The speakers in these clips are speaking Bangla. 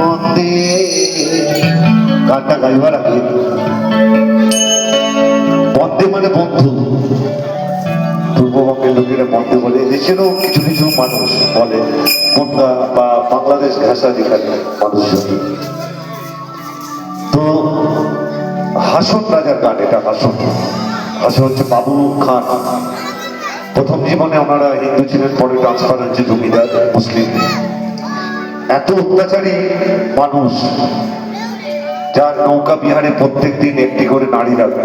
বন্দে। গানটা গাইবার আগে বন্দে মানে বন্ধু, পূর্ববঙ্গের লোকেরা বন্দে বলে, এদেশেরও কিছু কিছু মানুষ বলে বন্দা বা বাংলাদেশ ভাষা যেখানে মানুষজন। তো হাসন রাজার গান এটা। হাসন হচ্ছে বাবু খান। প্রথম জীবনে ওনারা হিন্দু ছিলেন, পরে ট্রান্সফার হচ্ছে জমিদার মুসলিম। এত অত্যাচারী মানুষ, যার নৌকা বিহারে প্রত্যেক দিন একটি করে নারী রাখবে।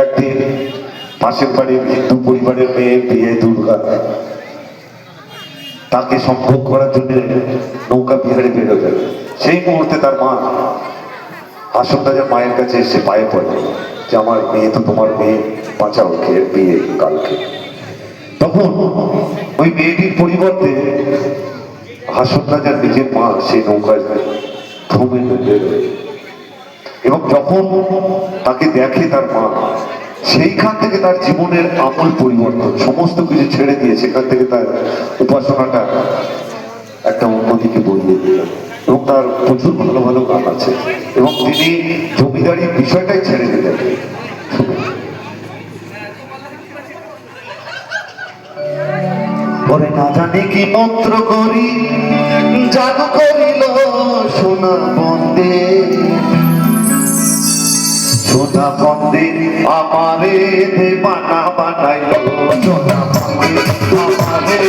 একদিন পাশের বাড়ির হিন্দু পরিবারের মেয়ে বিয়ে দুর্গা, তাকে সম্ভোগ করার জন্য নৌকা বিহারে বেরোবে। সেই মুহূর্তে তার মা হাসন রাজার মায়ের কাছে এসে পায়ে পড়ে যে আমার মেয়ে তো তোমার মেয়ে, বাঁচাও, কে বিয়ে কালকে। তখন ওই মেয়েটির পরিবর্তে হাসন রাজার নিজের মা সেই নৌকায় থমে বেরোয়, এবং যখন তাকে দেখে তার মা, সেইখান থেকে তার জীবনের আমূল পরিবর্তন, সমস্ত কিছু ছেড়ে দিয়ে সেখান থেকে তার উপাসনাটা একটা অন্যদিকে বদলে দিল। এবং তার প্রচুর ভালো ভালো গান আছে, এবং তিনি জমিদারির বিষয়টাই ছেড়ে দিলেন। পরে না জানি কি মন্ত্র করি, জাদু করিল সোনা বন্দে। সোনা বন্দে আমারে দেবানা বানাইল, সোনা বন্দে আমারে